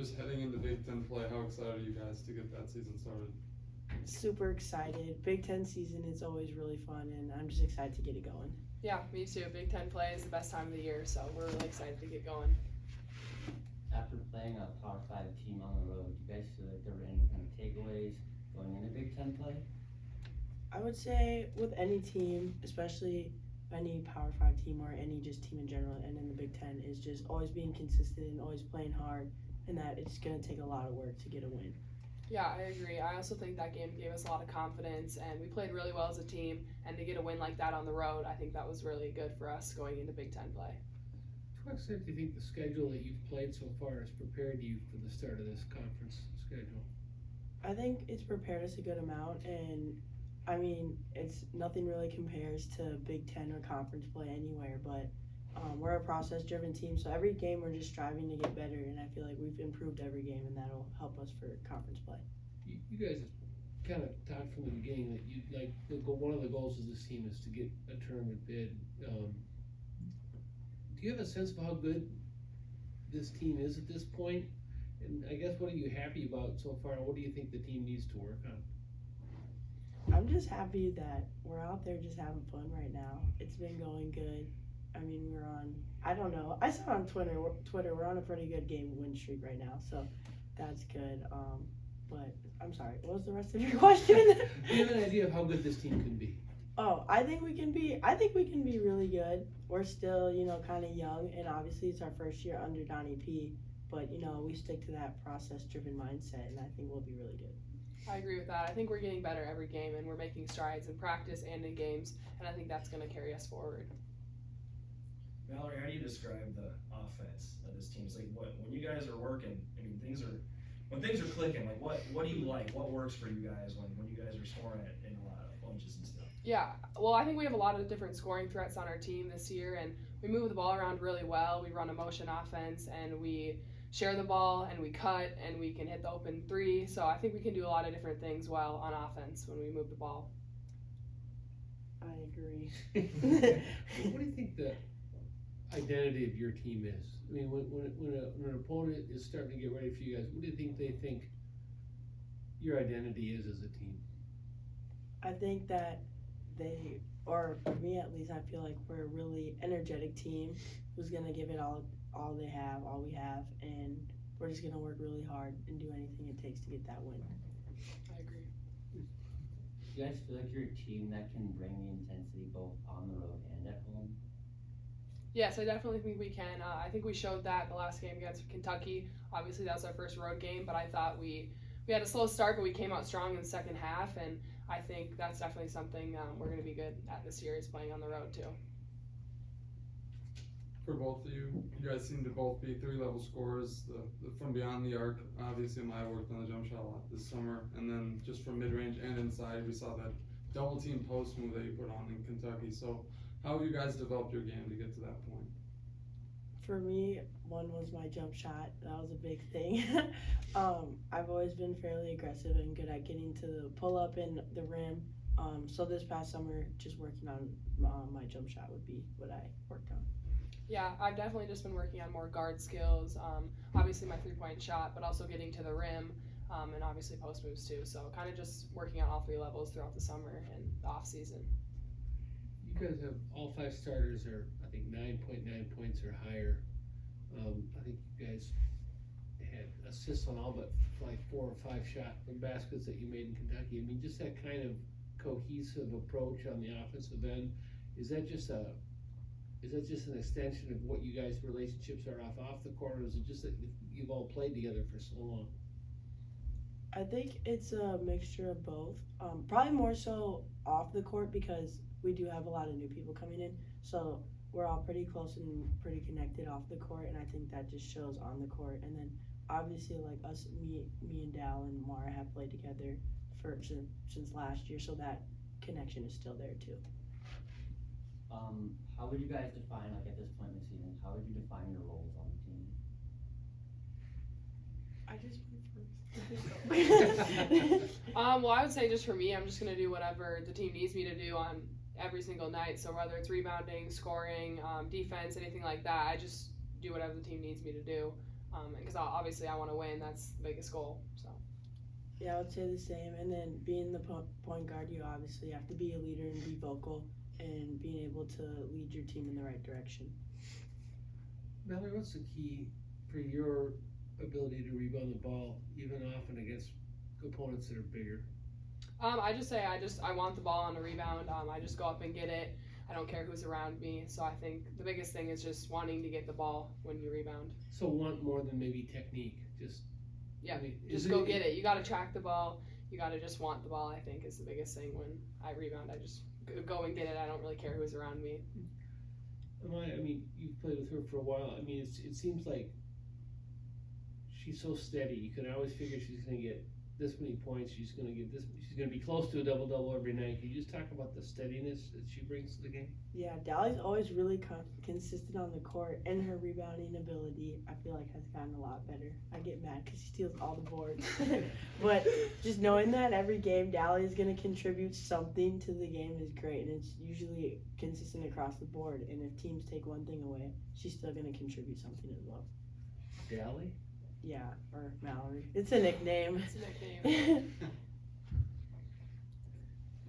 Just heading into Big Ten play, how excited are you guys to get that season started? Super excited. Big Ten season is always really fun, and I'm just excited to get it going. Yeah, me too. Big Ten play is the best time of the year, so we're really excited to get going. After playing a Power 5 team on the road, do you guys feel like there were any kind of takeaways going into Big Ten play? I would say with any team, especially any Power 5 team or any just team in general and in the Big Ten, is just always being consistent and always playing hard, and that it's going to take a lot of work to get a win. Yeah, I agree. I also think that game gave us a lot of confidence, and we played really well as a team, and to get a win like that on the road, I think that was really good for us going into Big Ten play. To what extent do you think the schedule that you've played so far has prepared you for the start of this conference schedule? I think it's prepared us a good amount, and I mean, it's nothing really compares to Big Ten or conference play anywhere, but we're a process-driven team, so every game we're just striving to get better, and I feel like we've improved every game, and that'll help us for conference play. You guys have kind of talked from the beginning that you like one of the goals of this team is to get a tournament bid. Do you have a sense of how good this team is at this point? And I guess what are you happy about so far, and what do you think the team needs to work on? I'm just happy that we're out there just having fun right now. It's been going good. I mean, we're on, I don't know, I saw on Twitter, we're on a pretty good game win streak right now, so that's good. But I'm sorry, what was the rest of your question? Do you have an idea of how good this team can be? Oh, I think we can be really good. We're still, kind of young, and obviously it's our first year under Donnie P, but, we stick to that process-driven mindset, and I think we'll be really good. I agree with that. I think we're getting better every game, and we're making strides in practice and in games, and I think that's going to carry us forward. Mallory, how do you describe the offense of this team? It's like when you guys are working, I mean, when things are clicking, like what do you like? What works for you guys when you guys are scoring it in a lot of bunches and stuff? Yeah, well, I think we have a lot of different scoring threats on our team this year, and we move the ball around really well. We run a motion offense, and we share the ball, and we cut, and we can hit the open three. So I think we can do a lot of different things well on offense when we move the ball. I agree. What do you think the identity of your team is? I mean, when an opponent is starting to get ready for you guys, what do you think they think your identity is as a team? I think that or for me at least, I feel like we're a really energetic team who's going to give it all they have, all we have, and we're just going to work really hard and do anything it takes to get that win. I agree. Do you guys feel like you're a team that can bring the intensity both on the road and at home? Yes, I definitely think we can. I think we showed that the last game against Kentucky. Obviously, that was our first road game, but I thought we had a slow start, but we came out strong in the second half, and I think that's definitely something we're going to be good at this year is playing on the road too. For both of you, you guys seem to both be three-level scorers. The from beyond the arc, obviously Amaya worked on the jump shot a lot this summer, and then just from mid-range and inside, we saw that double-team post move that you put on in Kentucky. So how have you guys developed your game to get to that point? For me, one was my jump shot. That was a big thing. I've always been fairly aggressive and good at getting to the pull-up and the rim. So this past summer, just working on my jump shot would be what I worked on. Yeah, I've definitely just been working on more guard skills. Obviously my three-point shot, but also getting to the rim, and obviously post moves too. So kind of just working on all three levels throughout the summer and the off season. You guys have all 5 starters are, I think, 9.9 points or higher. I think you guys had assists on all but like 4 or 5 shot baskets that you made in Kentucky. I mean, just that kind of cohesive approach on the offensive end. Is that just an extension of what you guys' relationships are off the court, or is it just that you've all played together for so long? I think it's a mixture of both. Probably more so off the court because we do have a lot of new people coming in. So we're all pretty close and pretty connected off the court, and I think that just shows on the court. And then obviously like me and Dal and Mara have played together since last year, so that connection is still there too. How would you guys define, like at this point in the season, how would you define your roles on the team? I just went first. Well, I would say just for me, I'm just going to do whatever the team needs me to do on every single night. So whether it's rebounding, scoring, defense, anything like that, I just do whatever the team needs me to do. because obviously I want to win. That's the biggest goal. So. Yeah, I would say the same. And then being the point guard, you obviously have to be a leader and be vocal and being able to lead your team in the right direction. Mallory, what's the key for your ability to rebound the ball even often against opponents that are bigger? I just say I want the ball on a rebound. I just go up and get it. I don't care who's around me. So I think the biggest thing is just wanting to get the ball when you rebound. So want more than maybe technique, just Yeah, I mean, just go get it. You got to track the ball. You got to just want the ball. I think is the biggest thing when I rebound. I just go and get it. I don't really care who's around me. Amaya, I mean, you've played with her for a while. I mean, it seems like she's so steady. You can always figure she's going to get this many points. She's going to get this. She's going to be close to a double-double every night. Can you just talk about the steadiness that she brings to the game? Yeah, Dally's always really consistent on the court, and her rebounding ability, I feel like, has gotten a lot better. I get mad because she steals all the boards. But just knowing that every game Dally is going to contribute something to the game is great, and it's usually consistent across the board. And if teams take one thing away, she's still going to contribute something as well. Dally? Yeah, or Mallory. It's a nickname. It's a nickname.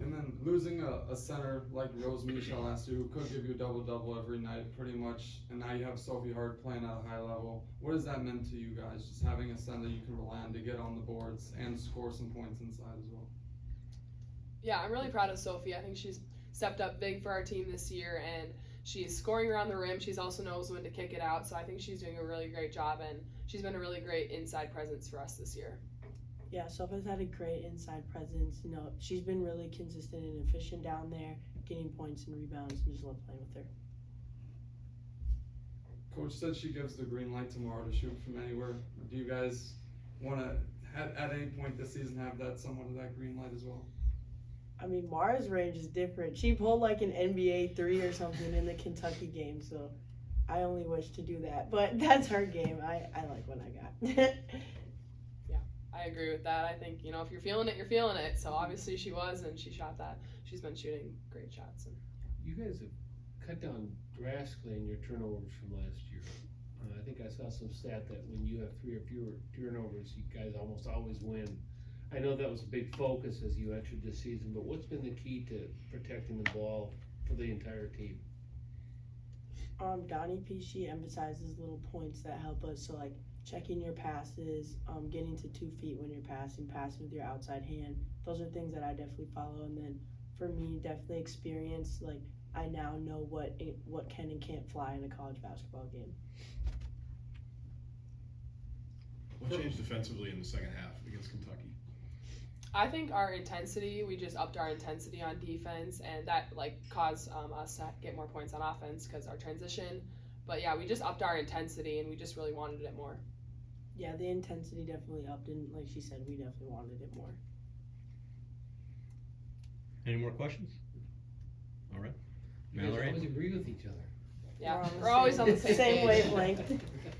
And then losing a center like Rose Michelle last year, who could give you a double-double every night pretty much, and now you have Sophie Hart playing at a high level. What has that meant to you guys, just having a center you can rely on to get on the boards and score some points inside as well? Yeah, I'm really proud of Sophie. I think she's stepped up big for our team this year, and she's scoring around the rim. She's also knows when to kick it out, so I think she's doing a really great job, and she's been a really great inside presence for us this year. Yeah, Sophie's had a great inside presence. You know, she's been really consistent and efficient down there, getting points and rebounds, and just love playing with her. Coach said she gives the green light tomorrow to shoot from anywhere. Do you guys want to, at any point this season, have that somewhat of that green light as well? I mean, Mara's range is different. She pulled like an NBA 3 or something in the Kentucky game, so I only wish to do that. But that's her game. I like what I got. I agree with that. I think, if you're feeling it, you're feeling it. So obviously she was, and she shot that. She's been shooting great shots. And You guys have cut down drastically in your turnovers from last year. I think I saw some stat that when you have 3 or fewer turnovers, you guys almost always win. I know that was a big focus as you entered this season, but what's been the key to protecting the ball for the entire team? Donnie P. She emphasizes little points that help us. So like checking your passes, getting to 2 feet when you're passing with your outside hand. Those are things that I definitely follow. And then for me, definitely experience. Like I now know what can and can't fly in a college basketball game. What changed defensively in the second half against Kentucky? I think our intensity, we just upped our intensity on defense, and that caused us to get more points on offense because our transition. But yeah, we just upped our intensity, and we just really wanted it more. Yeah, the intensity definitely upped, and like she said, we definitely wanted it more. Any more questions? All right. You guys Mallory? always agree with each other. Yeah, on the we're always on the same page. wavelength.